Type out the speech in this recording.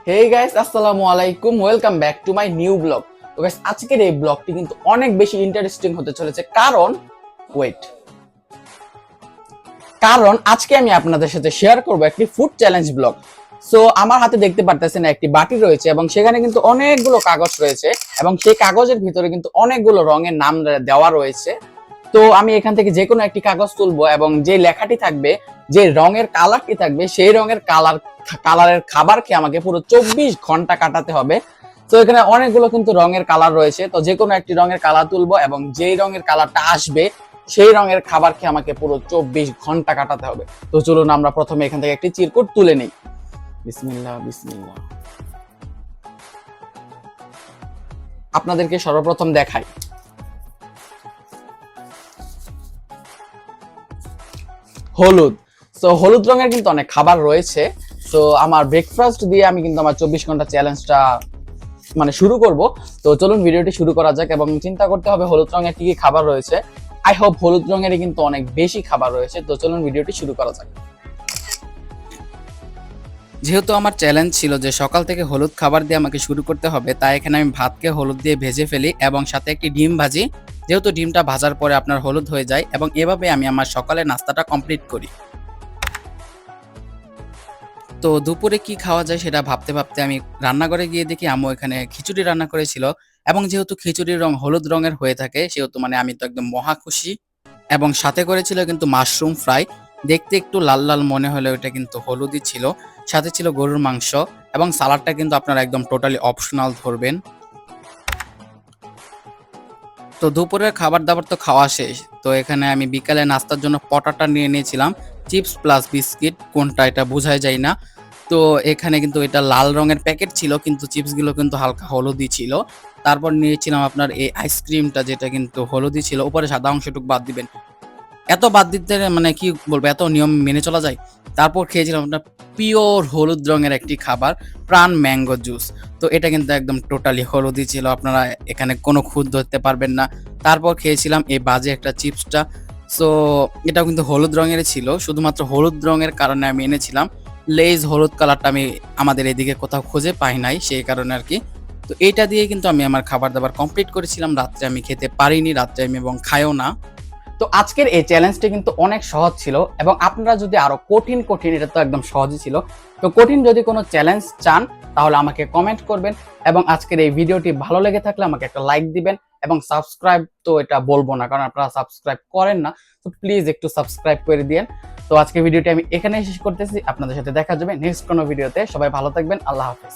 Hey guys, আসসালামু আলাইকুম, welcome back to my new blog. তো গাইস, আজকের এই ব্লগটি কিন্তু অনেক বেশি ইন্টারেস্টিং হতে চলেছে, কারণ আজকে আমি আপনাদের সাথে শেয়ার করব একটি ফুড চ্যালেঞ্জ ব্লগ। সো আমার হাতে দেখতে পারতেছেন একটি বাটি রয়েছে এবং সেখানে কিন্তু অনেকগুলো কাগজ রয়েছে এবং সেই কাগজের ভিতরে কিন্তু অনেকগুলো রঙের নাম দেওয়া রয়েছে। তো আমি এখান থেকে যে কোনো একটি কাগজ তুলবো এবং যে লেখাটি থাকবে, যে রঙের কালারটি থাকবে, সেই রঙের কালারের খাবার খেয়ে আমাকে পুরো 24 ঘন্টা কাটাতে হবে। তো এখানে অনেকগুলো কিন্তু রঙের কালার রয়েছে, তো যে কোনো একটি রঙের কালার তুলবো এবং যেই রঙের কালারটা আসবে সেই রঙের খাবার খেয়ে আমাকে পুরো 24 ঘন্টা কাটাতে হবে। তো চলুন আমরা প্রথমে এখান থেকে একটি চিরকুট তুলে নিই। বিসমিল্লাহ বিসমিল্লাহ। আপনাদেরকে সর্বপ্রথম দেখাই, হলুদ। তো হলুদ রঙের কিন্তু অনেক খাবার রয়েছে। তো আমার ব্রেকফাস্ট দিয়ে আমি কিন্তু আমার 24 ঘন্টা চ্যালেঞ্জটা শুরু করব। তো চলুন ভিডিওটি শুরু করা যাক এবং চিন্তা করতে হবে হলুদ রঙের কি কি খাবার রয়েছে। আই হোপ হলুদ রঙেরই কিন্তু অনেক বেশি খাবার রয়েছে। তো চলুন ভিডিওটি শুরু করা যাক। যেহেতু আমার চ্যালেঞ্জ ছিল যে সকাল থেকে হলুদ খাবার দিয়ে আমাকে শুরু করতে হবে, তাই এখানে আমি ভাতকে হলুদ দিয়ে ভেজে ফেলি এবং সাথে একটি ডিম ভাজি। যেহেতু ডিমটা ভাজার পরে আপনার হলুদ হয়ে যায় এবং এভাবে আমি আমার সকালের নাস্তাটা কমপ্লিট করি। তো দুপুরে কি খাওয়া যায় সেটা ভাবতে ভাবতে আমি রান্নাঘরে গিয়ে দেখি আম্মু এখানে খিচুড়ি রান্না করেছিল এবং যেহেতু খিচুড়ির রং হলুদ রঙের হয়ে থাকে সেহেতু আমি তো একদম মহা খুশি। এবং সাথে করেছিল কিন্তু মাশরুম ফ্রাই। দেখতে একটু লাল লাল মনে হলেও এটা কিন্তু হলুদই ছিল। সাথে ছিল গরুর মাংস এবং সালাডটা কিন্তু আপনারা একদম টোটালি অপশনাল ধরবেন। তো দুপুরের খাবার দাবার তো খাওয়া শেষ। তো এখানে আমি বিকালে নাস্তার জন্য পটাটা নিয়ে নিয়েছিলাম, চিপস প্লাস বিস্কিট, কোনটা এটা বোঝাই যায় না। তো এখানে কিন্তু এটা লাল রঙের প্যাকেট ছিল কিন্তু চিপসগুলো কিন্তু হালকা হলুদি ছিল। তারপর নিয়েছিলাম আপনার এই আইসক্রিমটা, যেটা কিন্তু হলুদি ছিল, উপরে সাদা অংশটুকু বাদ দিবেন। এত বাদ দিতে কি বলবো, এত নিয়ম মেনে চলা যায়। তারপর খেয়েছিলাম আপনার পিওর হলুদ রঙের একটি খাবার, প্রাণ ম্যাঙ্গো জুস। তো এটা কিন্তু একদম টোটালি হলুদই ছিল, আপনারা এখানে কোনো খুঁত ধরতে পারবেন না। তারপর খেয়েছিলাম এই বাজে একটা চিপসটা। সো এটাও কিন্তু হলুদ রঙেরই ছিল, শুধুমাত্র হলুদ রঙের কারণে আমি এনেছিলাম। লেজ হলুদ কালারটা আমি আমাদের এদিকে কোথাও খুঁজে পাই নাই, সেই কারণে আর কি। তো এইটা দিয়ে কিন্তু আমি আমার খাবার দাবার কমপ্লিট করেছিলাম। রাত্রে আমি খেতে পারিনি, রাত্রে আমি এবং খাইও না। তো আজকের এই চ্যালেঞ্জটি কিন্তু অনেক সহজ ছিল এবং আপনারা যদি আরো কঠিন, এটা তো একদম সহজই ছিল। তো কঠিন যদি কোনো চ্যালেঞ্জ চান তাহলে আমাকে কমেন্ট করবেন এবং আজকের এই ভিডিওটি ভালো লেগে থাকলে আমাকে একটা লাইক দিবেন এবং সাবস্ক্রাইব তো এটা বলবো না, কারণ আপনারা সাবস্ক্রাইব করেন না। তো প্লিজ একটু সাবস্ক্রাইব করে দিন। তো আজকের ভিডিওটি আমি এখানেই শেষ করতেছি। আপনাদের সাথে দেখা যাবে নেক্সট কোনো ভিডিওতে। সবাই ভালো থাকবেন। আল্লাহ হাফেজ।